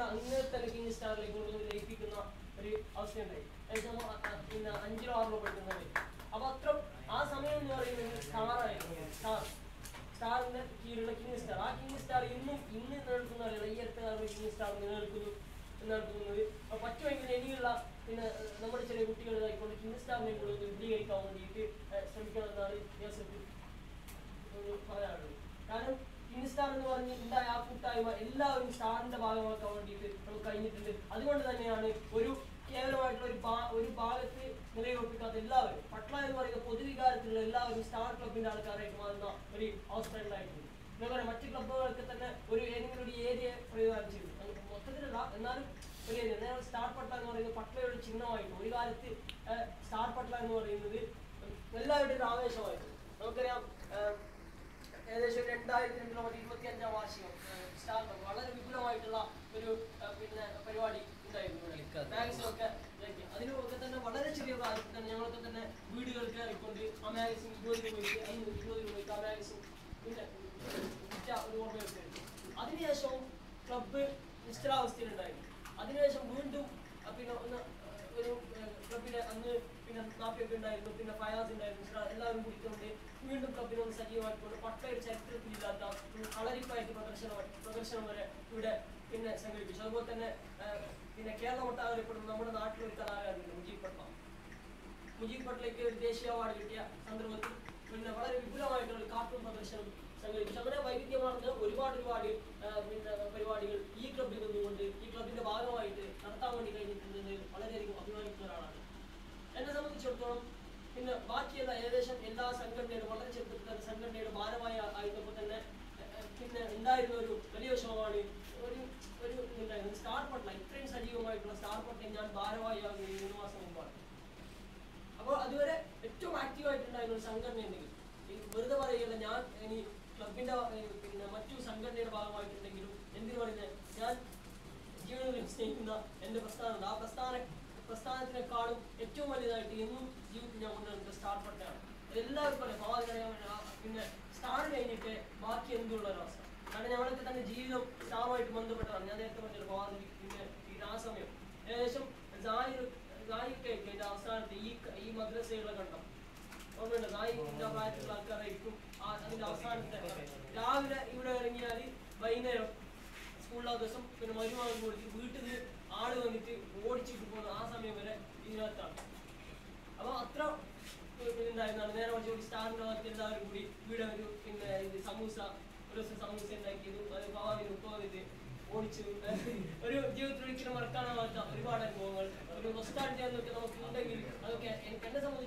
അങ്ങനെ തന്നെ കിങ് സ്റ്റാറിലേക്ക് കൊണ്ടുവന്ന് ലയിപ്പിക്കുന്ന ഒരു അവസ്ഥയുണ്ടായി. പിന്നെ 5-ലോ 6-ലോ പഠിക്കുന്നത്. അപ്പൊ അത്ര ആ സമയം എന്ന് പറയുന്നത് സ്റ്റാറായിരുന്നു. സ്റ്റാറിന്റെ കീഴിലുള്ള കിങ് സ്റ്റാർ. ആ കിങ് സ്റ്റാർ ഇന്ന് നിലനിൽക്കുന്ന അറിയില്ല. ഈ അടുത്ത കാലത്ത് കിങ് സ്റ്റാർ നിലനിൽക്കുന്നത് പറ്റുമെങ്കിൽ ഇനിയുള്ള പിന്നെ നമ്മുടെ ചെറിയ കുട്ടികളായിക്കൊണ്ട് കിങ് സ്റ്റാറിനെ കൂടെ വിപുലീകരിക്കാൻ വേണ്ടിയിട്ട് ശ്രമിക്കണമെന്നാണ് പറയാനുള്ളത്. കാരണം കിങ് സ്റ്റാർ എന്ന് പറഞ്ഞ് ഉണ്ടായ ആ കൂട്ടായ്മ എല്ലാവരും സ്റ്റാറിന്റെ ഭാഗമാക്കാൻ വേണ്ടിയിട്ട് നമുക്ക് കഴിഞ്ഞിട്ടുണ്ട്. അതുകൊണ്ട് തന്നെയാണ് കേവലമായിട്ടുള്ള ഒരു ഭാഗത്ത് നിലയുറപ്പിക്കാത്ത എല്ലാവരും പട്ള എന്ന് പറയുന്ന പൊതുവികാരത്തിലുള്ള എല്ലാവരും സ്റ്റാർ ക്ലബിന്റെ ആൾക്കാരായിട്ട് മാറുന്ന ഒരു അവസ്ഥ ഉണ്ടായിട്ടുണ്ട്. അതേപോലെ മറ്റ് ക്ലബ്ബുകൾക്ക് തന്നെ ഏതെങ്കിലും ഒരു ഏരിയ പ്രയോജനം ചെയ്തു. മൊത്തത്തിലല്ല, എന്നാലും ഒരു ഏരിയ. നേരെ സ്റ്റാർ പട്ള എന്ന് പറയുന്നത് പട്ളയുടെ ചിഹ്നമായിട്ട് ഒരു കാലത്ത് സ്റ്റാർ പട്ള എന്ന് പറയുന്നത് എല്ലാവരുടെയും ഒരു ആവേശമായിരുന്നു. നമുക്കറിയാം ഏകദേശം 2025 വാർഷികം സ്റ്റാർ വളരെ വിപുലമായിട്ടുള്ള ഒരു പിന്നെ പരിപാടി ഉണ്ടായിരുന്നു. മാഗസിനൊക്കെ അതിനൊക്കെ തന്നെ വളരെ ചെറിയ കാലത്ത് തന്നെ ഞങ്ങളൊക്കെ തന്നെ വീടുകൾക്ക് ഇറങ്ങിക്കൊണ്ട് ആ മാഗസിൻ 20 രൂപയ്ക്ക് ആ മാഗസിൻ പിന്നെ ഒരു ഓർമ്മയൊക്കെയായിരുന്നു. അതിനുശേഷവും ക്ലബ്ബ് നിശ്ചലാവസ്ഥയിലുണ്ടായിരുന്നു. അതിനുശേഷം വീണ്ടും പിന്നെ ഒരു ക്ലബിലെ അന്ന് പിന്നെ നാപ്പിയൊക്കെ ഉണ്ടായിരുന്നു, പിന്നെ ഫയാസ് ഉണ്ടായിരുന്നു. എല്ലാവരും കുടിക്കൊണ്ട് വീണ്ടും ക്ലബിനൊന്ന് സജീവമായിക്കൊണ്ട് പട്ട ഒരു ചരിത്രത്തിലില്ലാത്ത കളരിപ്പായിട്ട് പ്രദർശനം വരെ ഇവിടെ പിന്നെ സംഘടിപ്പിച്ചു. അതുപോലെ തന്നെ പിന്നെ കേരളം ഒട്ടാകപ്പെടുന്ന നമ്മുടെ നാട്ടിലൊരു കലാകാരനുണ്ട് മുജീബ് പട്ലയ്ക്ക് ഒരു ദേശീയ അവാർഡ് കിട്ടിയ സന്ദർഭത്തിൽ പിന്നെ വളരെ വിപുലമായിട്ടുള്ള ഒരു കാർട്ടൂൺ പ്രദർശനം സംഘടിപ്പിച്ചു. അങ്ങനെ വൈവിധ്യമാർന്ന ഒരുപാട് പിന്നെ പരിപാടികൾ ഈ ക്ലബിൽ നിന്നുകൊണ്ട് ഈ ക്ലബിന്റെ ഭാഗമായിട്ട് നടത്താൻ വേണ്ടി കഴിഞ്ഞിട്ടുണ്ടെന്ന് വളരെയധികം അഭിമാനിക്കുന്ന ഒരാളാണ്. എന്നെ സംബന്ധിച്ചിടത്തോളം പിന്നെ ബാക്കിയുള്ള ഏകദേശം എല്ലാ സംഘടനയുടെ വളരെ ചെറുപ്പത്തിൽ തന്നെ സംഘടനയുടെ ഭാരമായി ആയിരുന്നപ്പോൾ തന്നെ പിന്നെ ഉണ്ടായിരുന്ന ഒരു വലിയ വിഷമമാണ് ഒരു സ്റ്റാർ പട്ല ഇത്രയും സജീവമായിട്ടുള്ള സ്റ്റാർ പട്ല ഞാൻ ഭാരമായി ആകുന്നത് 3 മാസം മുമ്പാണ്. അപ്പോൾ അതുവരെ ഏറ്റവും ആക്റ്റീവായിട്ടുണ്ടായിരുന്ന ഒരു സംഘടന ഉണ്ടെങ്കിൽ വെറുതെ പറയുകയല്ല, ഞാൻ ഇനി ക്ലബിന്റെ പിന്നെ മറ്റു സംഘടനയുടെ ഭാഗമായിട്ടുണ്ടെങ്കിലും എന്തിനു പറയുന്നത് ഞാൻ ജീവിതത്തിൽ സ്നേഹിക്കുന്ന എൻ്റെ പ്രസ്ഥാനമുണ്ട്. ആ പ്രസ്ഥാനത്തിനേക്കാളും ഏറ്റവും വലുതായിട്ട് എന്നും ജീവിതത്തിൽ ഞാൻ കൊണ്ടുവരുന്നത് സ്റ്റാർ പട്ടയാണ്. അതെല്ലാവർക്കും പറയാം, ഭാവനറിയാൻ പിന്നെ സ്റ്റാർ കഴിഞ്ഞിട്ട് ബാക്കി എന്തുള്ള ഒരവസ്ഥ. കാരണം ഞങ്ങളൊക്കെ തന്നെ ജീവിതം സ്റ്റാറുമായിട്ട് ബന്ധപ്പെട്ടതാണ്. ഞാൻ നേരത്തെ പറഞ്ഞത് ഭാവന പിന്നെ ആ സമയം ഏകദേശം എൻ്റെ അവസാനത്തെ ഈ മദ്രസയുള്ള കണ്ടം ഓർമ്മയുണ്ട്. നായിന്റെ പ്രായത്തിലുള്ള ആൾക്കാരായിരിക്കും അതിന്റെ അവസാനത്തെ രാവിലെ ഇവിടെ ഇറങ്ങിയാൽ വൈകുന്നേരം സ്കൂളിലെ ദിവസം പിന്നെ മരുമകൻ കൊടുത്ത് വീട്ടിൽ നിന്ന് ആള് വന്നിട്ട് ഓടിച്ചിട്ട് പോകുന്ന ആ സമയം വരെ ഇതിനകത്താണ്. അപ്പൊ അത്ര ഉണ്ടായിരുന്നാണ്. നേരെ കുറച്ചുകൂടി സ്റ്റാറിന്റെ ഭാഗത്ത് എല്ലാവരും കൂടി ഇവിടെ ഒരു പിന്നെ സമൂസ ഒരു ദിവസം സമൂസ ഉണ്ടാക്കിയതും അത് ഭാവിന് ഉപ്പവന്നിട്ട് ഓടിച്ചു ഒരു ജീവിതത്തിൽ ഒരിക്കലും മറക്കാനാവാത്ത ഒരുപാട് അനുഭവങ്ങൾ ഒരു നൊസ്റ്റാൾജിയ എന്നൊക്കെ നമുക്ക് ഉണ്ടെങ്കിൽ അതൊക്കെ എന്നെ സംബന്ധിച്ച്